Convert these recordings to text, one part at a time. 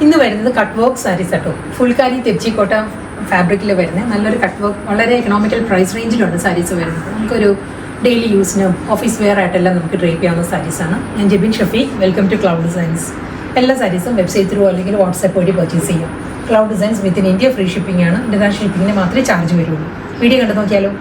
ഇന്ന് വരുന്നത് cut work saris കേട്ടോ. ഫുൾക്കാരി തെച്ചിക്കോട്ട ഫാബ്രിക്കിൽ വരുന്നത് നല്ലൊരു കട്ട് വർക്ക്, വളരെ എക്കണോമിക്കൽ പ്രൈസ് റേഞ്ചിലാണ് സാരീസ് വരുന്നത്. നമുക്കൊരു ഡെയിലി യൂസിനും ഓഫീസ് വെയർ ആയിട്ടെല്ലാം നമുക്ക് ഡ്രേപ്പ് ചെയ്യാവുന്ന സാരീസാണ്. ഞാൻ Jebin Shafeeq, welcome to Cloud Designs. എല്ലാ സാരീസും വെബ്സൈറ്റ് ത്രൂ അല്ലെങ്കിൽ വാട്സാപ്പ് വഴി പർച്ചേസ് ചെയ്യാം. Cloud Designs within India free shipping ആണ്. ഇന്റർനാഷണൽ ഷിപ്പിങ്ങിന് മാത്രമേ ചാർജ് വരുള്ളൂ. വീഡിയോ കണ്ടു നോക്കിയാലോ.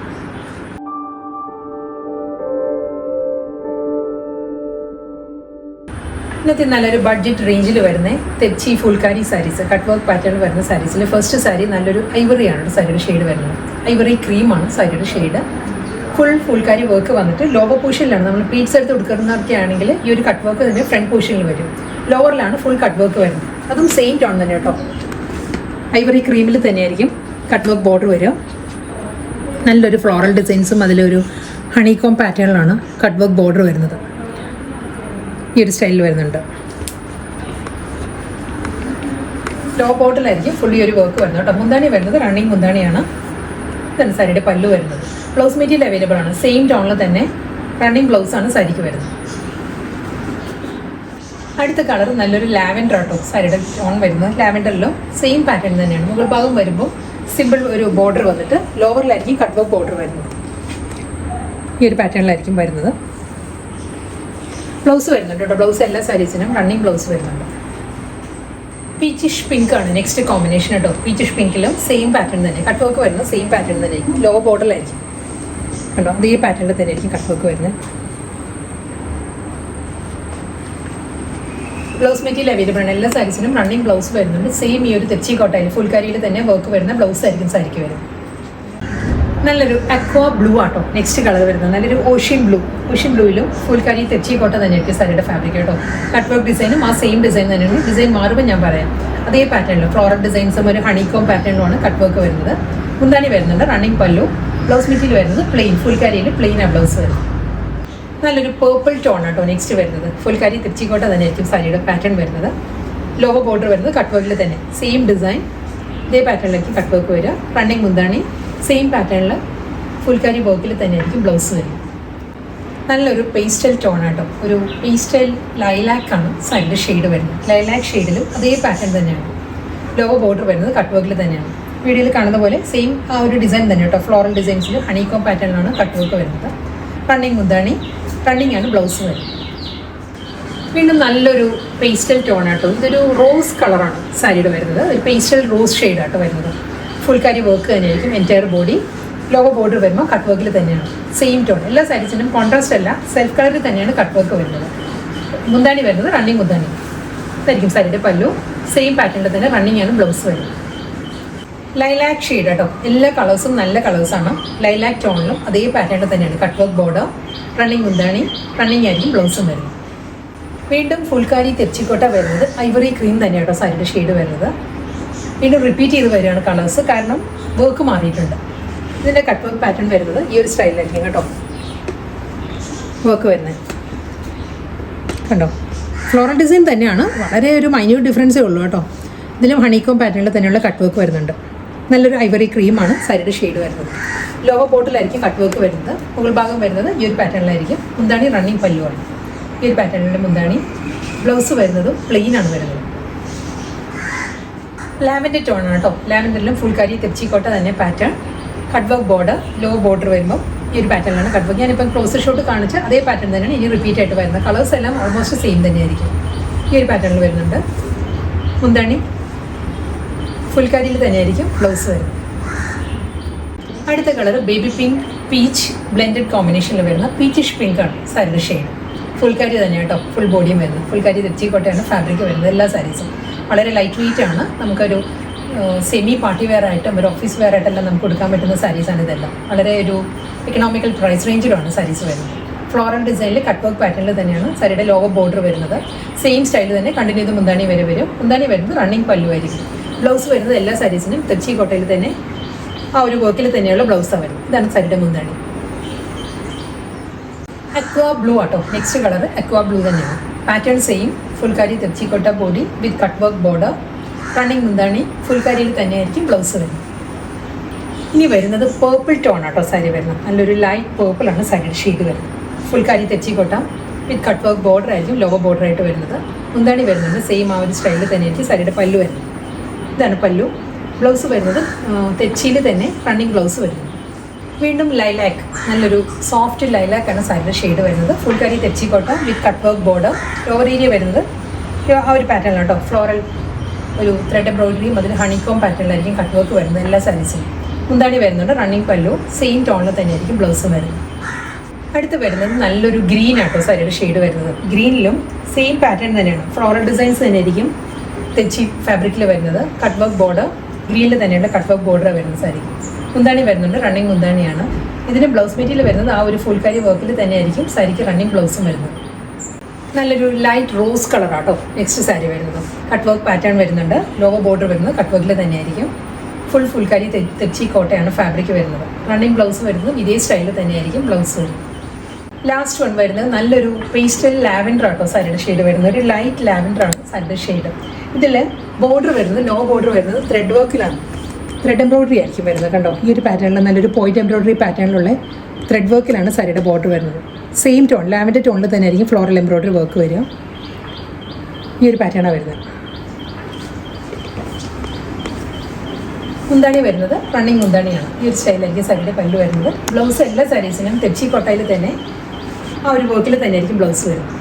ഇന്നത്തെ നല്ലൊരു ബഡ്ജറ്റ് റേഞ്ചിൽ വരുന്ന തെച്ചി phulkari sarees, cut work pattern വരുന്ന സാരീസിൽ ഫസ്റ്റ് സാരി നല്ലൊരു ഐവറിയാണ് സാരിയുടെ ഷെയ്ഡ് വരുന്നത്. ഐവറി ക്രീമാണ് സാരിയുടെ ഷെയ്ഡ്. ഫുൾക്കാരി വർക്ക് വന്നിട്ട് ലോവർ പോർഷനിലാണ്. നമ്മൾ പ്ലീറ്റ്സ് എടുത്ത് കൊടുക്കുന്നതൊക്കെ ആണെങ്കിൽ ഈ ഒരു കട്ട് വർക്ക് തന്നെ ഫ്രണ്ട് പോർഷനിൽ വരും. ലോവറിലാണ് ഫുൾ കട്ട് വർക്ക് വരുന്നത്. അതും സെയിം ടോൺ തന്നെ കേട്ടോ. ഐവറി ക്രീമിൽ തന്നെയായിരിക്കും കട്ട് വർക്ക് ബോർഡർ വരിക. നല്ലൊരു ഫ്ലോറൽ ഡിസൈൻസും അതിലൊരു ഹണികോം പാറ്റേണിലാണ് കട്ട് വർക്ക് ബോർഡർ വരുന്നത്. ഈ ഒരു സ്റ്റൈലിൽ വരുന്നുണ്ട്. ലോ ബോട്ടിലായിരിക്കും ഫുള്ളി ഒരു വർക്ക് വരുന്നത് കേട്ടോ. മുന്താണി വരുന്നത് റണ്ണിങ് മുന്താണിയാണ്. ഇതാണ് സാരിയുടെ പല്ലു വരുന്നത്. ബ്ലൗസ് മെറ്റീരിയൽ അവൈലബിൾ ആണ്. സെയിം ടോണിൽ തന്നെ റണ്ണിങ് ബ്ലൗസാണ് സാരിക്ക് വരുന്നത്. അടുത്ത കളർ നല്ലൊരു ലാവൻഡർ ആട്ടോ സാരിയുടെ ടോൺ വരുന്നത്. ലാവൻഡറിലും സെയിം പാറ്റേൺ തന്നെയാണ്. മുകൾ ഭാഗം വരുമ്പോൾ സിമ്പിൾ ഒരു ബോർഡർ വന്നിട്ട് ലോവറിലായിരിക്കും കട്ട് വർക്ക് ബോർഡർ വരുന്നത്. ഈ ഒരു പാറ്റേണിലായിരിക്കും വരുന്നത്. ബ്ലൗസ് വരുന്നുണ്ട് കേട്ടോ. ബ്ലൗസ് എല്ലാ സാരീസിനും റണ്ണിങ് ബ്ലൗസ് വരുന്നുണ്ട്. പീച്ചിഷ് പിങ്ക് ആണ് നെക്സ്റ്റ് കോമ്പിനേഷൻ കേട്ടോ. പീച്ചിഷ് പിങ്കിലും സെയിം പാറ്റേൺ തന്നെ, കട്ട് വർക്ക് വരുന്നത് സെയിം പാറ്റേൺ തന്നെ ആയിരിക്കും. ലോ ബോർഡറിലായിരിക്കും കേട്ടോ. അതേ പാറ്റേണിൽ തന്നെ ആയിരിക്കും കട്ട് വർക്ക് വരുന്നത്. ബ്ലൗസ് മെറ്റീരിയൽ അവൈലബിൾ ആണ്. എല്ലാ സാരീസിനും റണ്ണിങ് ബ്ലൗസ് വരുന്നുണ്ട്. സെയിം ഈ ഒരു തെച്ചിക്കോട്ടയിൽ ഫുൾക്കാരിയിൽ തന്നെ വർക്ക് വരുന്ന ബ്ലൗസ് ആയിരിക്കും സാരിക്ക് വരുന്നത്. നല്ലൊരു അക്വാ ബ്ലൂ ആട്ടോ നെക്സ്റ്റ് കളർ വരുന്നത്. നല്ലൊരു ഓഷ്യൻ ബ്ലൂയിലും ഫുൾക്കാരി തെച്ചിക്കോട്ട തന്നെയായിരിക്കും സാരിയുടെ ഫാബ്രിക് കേട്ടോ. കട്ട് വർക്ക് ഡിസൈനും ആ സെയിം ഡിസൈൻ തന്നെയാണ്. ഡിസൈൻ മാറുമ്പോൾ ഞാൻ പറയാം. അതേ പാറ്റേണിലും ഫ്ലോറൽ ഡിസൈൻസും ഒരു ഹണികോം പാറ്റേണിലുമാണ് കട്ട് വർക്ക് വരുന്നത്. മുന്താണി വരുന്നുണ്ട് റണ്ണിങ് പല്ലു. ബ്ലൗസ് മെറ്റീരിയൽ വരുന്നത് പ്ലെയിൻ, ഫുൾക്കാരിയിൽ പ്ലെയിൻ ആ ബ്ലൗസ് വരുന്നത്. നല്ലൊരു പേർപ്പിൾ ടോൺ ആട്ടോ നെക്സ്റ്റ് വരുന്നത്. ഫുൾക്കാരി തെച്ചിക്കോട്ട തന്നെയായിരിക്കും സാരിയുടെ പാറ്റേൺ വരുന്നത്. ലോവർ ബോർഡർ വരുന്നത് കട്ട് വർക്കിൽ തന്നെ സെയിം ഡിസൈൻ, ഇതേ പാറ്റേണിലേക്ക് കട്ട് വർക്ക് വരിക. റണ്ണിങ് മുന്താണി സെയിം പാറ്റേണിൽ ഫുൾക്കാരി വർക്കിൽ തന്നെയായിരിക്കും ബ്ലൗസ് വരും. നല്ലൊരു പേസ്റ്റൽ ടോൺ ആട്ടോ. ഒരു പേസ്റ്റൽ ലൈലാക്കാണ് സാരിയുടെ ഷെയ്ഡ് വരുന്നത്. ലൈലാക്ക് ഷെയ്ഡിലും അതേ പാറ്റേൺ തന്നെയാണ്. ലോവർ ബോർഡർ വരുന്നത് കട്ട് വർക്കിൽ തന്നെയാണ്. വീഡിയോയിൽ കാണുന്ന പോലെ സെയിം ആ ഒരു ഡിസൈൻ തന്നെ കേട്ടോ. ഫ്ലോറൽ ഡിസൈൻസിൽ ഹണികോം പാറ്റേണിലാണ് കട്ട് വർക്ക് വരുന്നത്. റണ്ണിങ് മുന്താണി, റണ്ണിങ് ആണ് ബ്ലൗസ് വരുന്നത്. വീണ്ടും നല്ലൊരു പേസ്റ്റൽ ടോൺ ആട്ടോ. ഇതൊരു റോസ് കളറാണ് സാരിയുടെ വരുന്നത്. ഒരു പേസ്റ്റൽ റോസ് ഷെയ്ഡ് ആട്ടോ വരുന്നത്. ഫുൾക്കാരി വർക്ക് തന്നെയായിരിക്കും എൻറ്റയർ ബോഡി. ലോവർ ബോർഡർ വരുമ്പോൾ കട്ട് വർക്കിൽ തന്നെയാണ് സെയിം ടോൺ. എല്ലാ സാരീസിനും കോൺട്രാസ്റ്റ് അല്ല, സെൽഫ് കളറിൽ തന്നെയാണ് കട്ട് വർക്ക് വരുന്നത്. മുന്താണി വരുന്നത് റണ്ണിങ് മുന്താണി ഇതായിരിക്കും സാരിയുടെ പല്ലു. സെയിം പാറ്റേണിൽ തന്നെ റണ്ണിങ് ആണ് ബ്ലൗസ് വരുന്നത്. ലൈലാക്ക് ഷെയ്ഡ് കേട്ടോ. എല്ലാ കളേഴ്സും നല്ല കളേഴ്സാണ്. ലൈലാക്ക് ടോണിലും അതേ പാറ്റേണിൽ തന്നെയാണ് കട്ട് വർക്ക് ബോർഡർ. റണ്ണിങ് മുന്താണി, റണ്ണിങ് ആയിരിക്കും ബ്ലൗസും വരുന്നത്. വീണ്ടും ഫുൾക്കാരി തെച്ചിക്കോട്ട വരുന്നത് ഐവറി ക്രീം തന്നെയാണ് കേട്ടോ സാരിയുടെ ഷെയ്ഡ് വരുന്നത്. വീണ്ടും റിപ്പീറ്റ് ചെയ്ത് വരികയാണ് കളേഴ്സ്, കാരണം വർക്ക് മാറിയിട്ടുണ്ട്. ഇതിൻ്റെ കട്ട് വർക്ക് പാറ്റേൺ വരുന്നത് ഈ ഒരു സ്റ്റൈലിലായിരിക്കും കേട്ടോ വർക്ക് വരുന്നത്. കണ്ടോ, ഫ്ലോറൽ ഡിസൈൻ തന്നെയാണ്, വളരെ ഒരു മൈന്യൂട്ട് ഡിഫറൻസേ ഉള്ളൂ കേട്ടോ. ഇതിലും ഹണികോം പാറ്റേണിൽ തന്നെയുള്ള കട്ട് വർക്ക് വരുന്നുണ്ട്. നല്ലൊരു ഐവറി ക്രീമാണ് സാരിയുടെ ഷെയ്ഡ് വരുന്നത്. ലോവർ ബോട്ടിലായിരിക്കും കട്ട് വർക്ക് വരുന്നത്. മുകൾ ഭാഗം വരുന്നത് ഈ ഒരു പാറ്റേണിലായിരിക്കും. മുന്താണി റണ്ണിങ് പല്ലുവാണ്. ഈ ഒരു പാറ്റേണിൻ്റെ മുന്താണി. ബ്ലൗസ് വരുന്നതും പ്ലെയിൻ ആണ് വരുന്നത്. ലാവൻഡർ ടോൺ ആണ് കേട്ടോ. ലാവൻഡറിലും ഫുൾക്കാരി തെച്ചിക്കോട്ട തന്നെ pattern. Cut work border, low border വരുമ്പോൾ ഈ ഒരു പാറ്റേണിലാണ് കട്ട് വർക്ക്. ഞാനിപ്പം ക്ലോസർ ഷോട്ട് കാണിച്ച് അതേ പാറ്റേൺ തന്നെയാണ് ഇനി റിപ്പീറ്റ് ആയിട്ട് വരുന്നത്. കളേഴ്സ് എല്ലാം ഓൾമോസ്റ്റ് സെയിം തന്നെയായിരിക്കും. ഈ ഒരു പാറ്റേണിൽ വരുന്നുണ്ട്. മുന്താണി ഫുൾക്കാരിയിൽ തന്നെയായിരിക്കും ബ്ലൗസ് വരുന്നത്. അടുത്ത colour baby pink peach blended കോമ്പിനേഷനിൽ വരുന്ന പീച്ചിഷ് പിങ്ക് ആണ് സാരിയുടെ ഷെയ്ഡ്. ഫുൾക്കാരി തന്നെ കേട്ടോ. ഫുൾ ബോഡിയും വരുന്നത്. ഫുൾക്കാരി തെച്ചിക്കോട്ടയാണ് ഫാബ്രിക് വരുന്നത്. എല്ലാ സാരീസും വളരെ ലൈറ്റ് വെയിറ്റ് ആണ്. നമുക്കൊരു സെമി പാർട്ടി വെയർ ആയിട്ടും ഒരു ഓഫീസ് വെയർ ആയിട്ടെല്ലാം നമുക്ക് കൊടുക്കാൻ പറ്റുന്ന സാരീസാണ് ഇതെല്ലാം. വളരെ ഒരു എക്കണോമിക്കൽ പ്രൈസ് റേഞ്ചിലാണ് സാരീസ് വരുന്നത്. ഫ്ലോറൽ ഡിസൈനിൽ കട്ട് വർക്ക് പാറ്റേണിൽ തന്നെയാണ് സാരിയുടെ ലോവർ ബോർഡർ വരുന്നത്. സെയിം സ്റ്റൈൽ തന്നെ കണ്ടിന്യൂ ചെയ്ത് മുന്താണി വരെ വരും. മുന്താണി വരുന്നത് റണ്ണിങ് പല്ലു ആയിരിക്കും. ബ്ലൗസ് വരുന്നത് എല്ലാ സാരീസിനും തെച്ചിക്കോട്ടയിൽ തന്നെ ആ ഒരു വർക്കിൽ തന്നെയുള്ള ബ്ലൗസാണ് വരുന്നത്. ഇതാണ് സാരിയുടെ മുന്താണി. അക്വാ ബ്ലൂ ആട്ടോ നെക്സ്റ്റ് കളർ. അക്വാ ബ്ലൂ തന്നെയാണ്. Pattern same. ഫുൾക്കാരി തെച്ചിക്കോട്ട body with cut work border. Running മുന്താണി. ഫുൾക്കാരിയിൽ തന്നെയായിരിക്കും ബ്ലൗസ് വരുന്നത്. ഇനി വരുന്നത് പേർപ്പിൾ ടോൺ ആട്ടോ സാരി വരുന്നത്. നല്ലൊരു ലൈറ്റ് പേർപ്പിളാണ് സാരിയുടെ ഷെയ്ഡ് വരുന്നത്. ഫുൾക്കാരി തെച്ചിക്കോട്ട വിത്ത് കട്ട് വർക്ക് ബോർഡർ ആയിരിക്കും ലോവർ ബോർഡർ ആയിട്ട് വരുന്നത്. മുന്താണി വരുന്നുണ്ട് സെയിം ആ ഒരു സ്റ്റൈലിൽ തന്നെ ആയിരിക്കും സാരിയുടെ പല്ലു വരുന്നത്. ഇതാണ് പല്ലു. ബ്ലൗസ് വരുന്നത് തെച്ചിയിൽ തന്നെ റണ്ണിങ് ബ്ലൗസ് വരുന്നത്. വീണ്ടും ലൈലാക്ക്, നല്ലൊരു സോഫ്റ്റ് ലൈലാക്കാണ് സാരിയുടെ ഷെയ്ഡ് വരുന്നത്. ഫുൾ കരി തെച്ചിക്കോട്ട with cut work border. Over area വരുന്നത് ആ ഒരു പാറ്റേൺ കേട്ടോ, ഫ്ലോറൽ ഒരു ത്രെഡ് എംബ്രോയിഡറിയും അതിൽ ഹണിക്കോം പാറ്റേണിലായിരിക്കും കട്ട് വർക്ക് വരുന്നത് എല്ലാ സാരീസിനും. മുന്താണി വരുന്നുണ്ട് റണ്ണിങ് പല്ലു, സെയിം ടോണിൽ തന്നെയായിരിക്കും ബ്ലൗസും വരുന്നത്. അടുത്ത് വരുന്നത് നല്ലൊരു ഗ്രീൻ ആട്ടോ സാരിയുടെ ഷെയ്ഡ് വരുന്നത്. ഗ്രീനിലും സെയിം പാറ്റേൺ തന്നെയാണ്, ഫ്ലോറൽ ഡിസൈൻസ് തന്നെയായിരിക്കും തെച്ചി ഫാബ്രിക്കിൽ വരുന്നത്. കട്ട് വർക്ക് ബോർഡർ, ഗ്രീനിൽ തന്നെയുള്ള കട്ട് വർക്ക് ബോർഡർ വരുന്ന സാരി. മുന്താണി വരുന്നുണ്ട് റണ്ണിങ് മുന്താണിയാണ്. ഇതിന് ബ്ലൗസ് മെറ്റീരിയൽ വരുന്നത് ആ ഒരു ഫുൾ കാരി വർക്കിൽ തന്നെയായിരിക്കും സാരിക്ക് റണ്ണിങ് ബ്ലൗസും വരുന്നത്. നല്ലൊരു ലൈറ്റ് റോസ് കളറാട്ടോ നെക്സ്റ്റ് സാരി വരുന്നത്. കട്ട് വർക്ക് പാറ്റേൺ വരുന്നുണ്ട്, ലോവർ ബോർഡർ വരുന്നത് കട്ട് വർക്കിൽ തന്നെയായിരിക്കും. ഫുൾ കാരി തെച്ചി കോട്ടയാണ് ഫാബ്രിക് വരുന്നത്. റണ്ണിങ് ബ്ലൗസ് വരുന്നത് ഇതേ സ്റ്റൈലിൽ തന്നെയായിരിക്കും ബ്ലൗസ് വരുന്നത്. ലാസ്റ്റ് വൺ വരുന്നത് നല്ലൊരു പേസ്റ്റൽ ലാവൻഡർ ആട്ടോ സാരിയുടെ ഷെയ്ഡ് വരുന്നത്. ഒരു ലൈറ്റ് ലാവൻഡർ ആണ് സാരിയുടെ ഷെയ്ഡ്. ഇതിൽ ബോർഡർ വരുന്നത് ലോ ബോർഡർ വരുന്നത് ത്രെഡ് വർക്കിലാണ്, ത്രെഡ് എംബ്രോയിഡറി ആയിരിക്കും വരുന്നത്. കണ്ടോ, ഈ ഒരു പാറ്റേണിൽ നല്ലൊരു പോയിന്റ് എംബ്രോയിഡറി പാറ്റേണിലുള്ള ത്രെഡ് വർക്കിലാണ് സാരിയുടെ ബോർഡർ വരുന്നത്. സെയിം ടോൺ ലാവൻഡർ ടോണിൽ തന്നെ ആയിരിക്കും ഫ്ലോറൽ എംബ്രോയിഡറി വർക്ക് വരിക. ഈ ഒരു പാറ്റേണാണ് വരുന്നത്. മുന്താണി വരുന്നത് റണ്ണിങ് മുന്താണിയാണ്. ഈ ഒരു സ്റ്റൈലായിരിക്കും സാരിയുടെ പല്ലു വരുന്നത്. ബ്ലൗസ് എല്ലാ സാരീസിനും തെച്ചി കോട്ടയിൽ തന്നെ ആ ഒരു വർക്കിൽ തന്നെ ആയിരിക്കും ബ്ലൗസ് വരുന്നത്.